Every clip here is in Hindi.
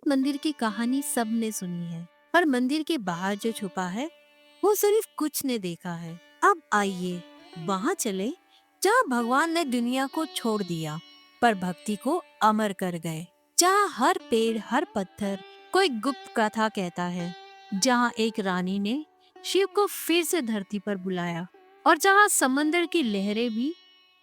सोमनाथ मंदिर की कहानी सबने सुनी है, पर मंदिर के बाहर जो छुपा है वो सिर्फ कुछ ने देखा है। अब आइए वहाँ चले जहाँ भगवान ने दुनिया को छोड़ दिया पर भक्ति को अमर कर गए। जहाँ हर पेड़ हर पत्थर कोई गुप्त कथा कहता है, जहाँ एक रानी ने शिव को फिर से धरती पर बुलाया और जहाँ समंदर की लहरें भी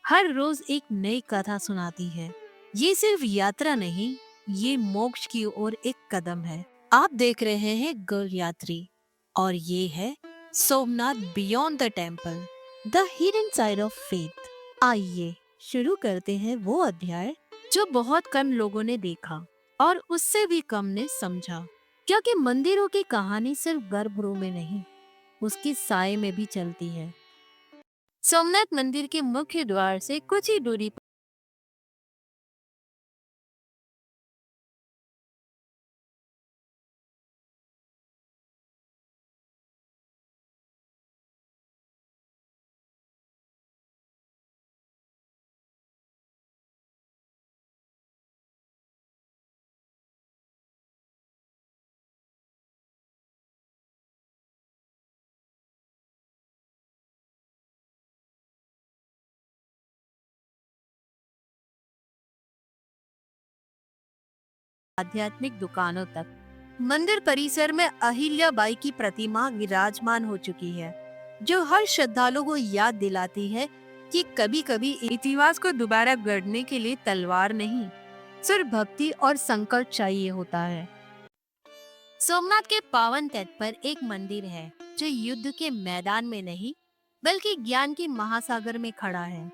हर रोज एक नई कथा सुनाती है। ये सिर्फ यात्रा नहीं, ये मोक्ष की ओर एक कदम है। आप देख रहे हैं गर्ल यात्री और ये है Somnath beyond the temple, the hidden side of faith. आइए शुरू करते हैं वो अध्याय जो बहुत कम लोगों ने देखा और उससे भी कम ने समझा, क्योंकि मंदिरों की कहानी सिर्फ गर्भगृह में नहीं, उसकी साय में भी चलती है। सोमनाथ मंदिर के मुख्य द्वार से कुछ ही दूरी पर आध्यात्मिक दुकानों तक मंदिर परिसर में अहिल्या बाई की प्रतिमा विराजमान हो चुकी है, जो हर श्रद्धालु को याद दिलाती है कि कभी-कभी इतिहास को दोबारा गढ़ने के लिए तलवार नहीं, सिर्फ भक्ति और संकल्प चाहिए होता है। सोमनाथ के पावन तट पर एक मंदिर है जो युद्ध के मैदान में नहीं बल्कि ज्ञान के महासागर में खड़ा है।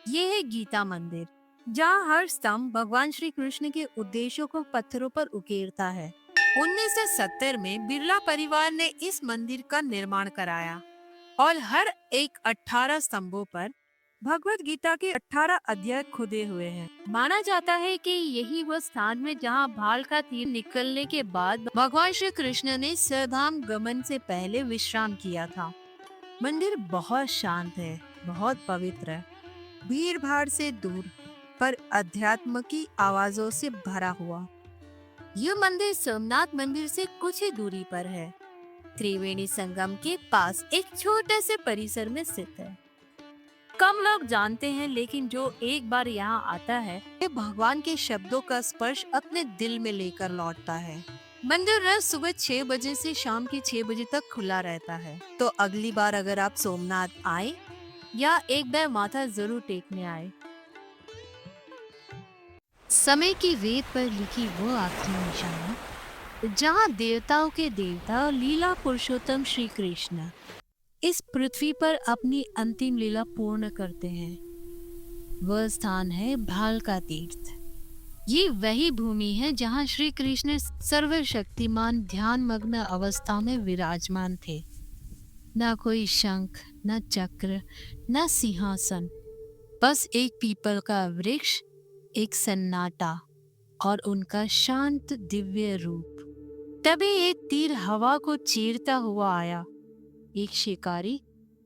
ये है गीता मंदिर, जहाँ हर स्तंभ भगवान श्री कृष्ण के उद्देश्यों को पत्थरों पर उकेरता है। 1970 में बिरला परिवार ने इस मंदिर का निर्माण कराया और हर एक 18 स्तंभों पर भगवत गीता के 18 अध्याय खुदे हुए हैं। माना जाता है कि यही वो स्थान है जहाँ भाल का तीर निकलने के बाद भगवान श्री कृष्ण ने स्वधाम गमन से पहले विश्राम किया था। मंदिर बहुत शांत है, बहुत पवित्र है, भीड़ भाड़ से दूर पर अध्यात्म की आवाजों से भरा हुआ। यह मंदिर सोमनाथ मंदिर से कुछ ही दूरी पर है, त्रिवेणी संगम के पास एक छोटे से परिसर में स्थित है। कम लोग जानते हैं, लेकिन जो एक बार यहाँ आता है ये भगवान के शब्दों का स्पर्श अपने दिल में लेकर लौटता है। मंदिर रोज सुबह 6 बजे से शाम के 6 बजे तक खुला रहता है। तो अगली बार अगर आप सोमनाथ आए या एक बार माथा जरूर टेकने आए। समय की रेत पर लिखी वो आखिरी निशानी जहाँ देवताओं के देवता लीला पुरुषोत्तम श्री कृष्ण इस पृथ्वी पर अपनी अंतिम लीला पूर्ण करते हैं, वह स्थान है भालका तीर्थ। ये वही भूमि है जहाँ श्री कृष्ण सर्वशक्तिमान ध्यान मग्न अवस्था में विराजमान थे। न कोई शंख, न चक्र, न सिंहासन, बस एक पीपल का वृक्ष, एक सन्नाटा और उनका शांत दिव्य रूप। तभी एक तीर हवा को चीरता हुआ आया, एक शिकारी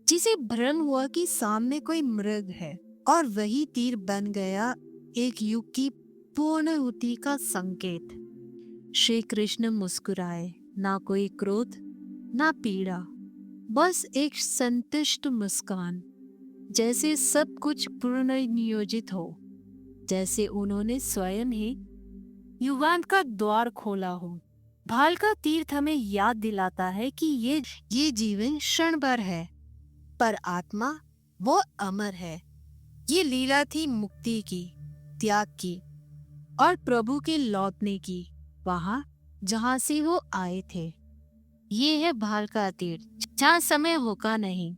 जिसे भ्रम हुआ कि सामने कोई मृग है, और वही तीर बन गया एक युग की पूर्णाहुति का संकेत। श्री कृष्ण मुस्कुराए, ना कोई क्रोध ना पीड़ा, बस एक संतुष्ट मुस्कान, जैसे सब कुछ पूर्ण नियोजित हो, जैसे उन्होंने स्वयं ही युगांत का द्वार खोला हो। भालका तीर्थ हमें याद दिलाता है कि ये जीवन क्षण भर है, पर आत्मा वो अमर है। ये लीला थी मुक्ति की, त्याग की और प्रभु के लौटने की, वहाँ जहाँ से वो आए थे। ये है भालका तीर्थ, जहाँ समय होगा नहीं,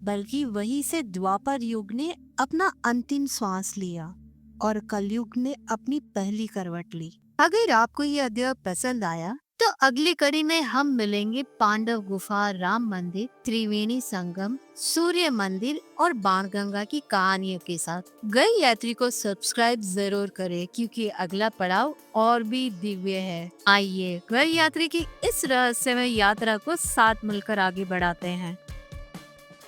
बल्कि वहीं से द्वापर युग ने अपना अंतिम श्वास लिया और कलयुग ने अपनी पहली करवट ली। अगर आपको ये अध्याय पसंद आया तो अगली कड़ी में हम मिलेंगे पांडव गुफा, राम मंदिर, त्रिवेणी संगम, सूर्य मंदिर और बाणगंगा की कहानियों के साथ। गर्ल यात्री को सब्सक्राइब जरूर करें, क्योंकि अगला पड़ाव और भी दिव्य है। आइए गर्ल यात्री की इस रहस्यमय यात्रा को साथ मिलकर आगे बढ़ाते हैं।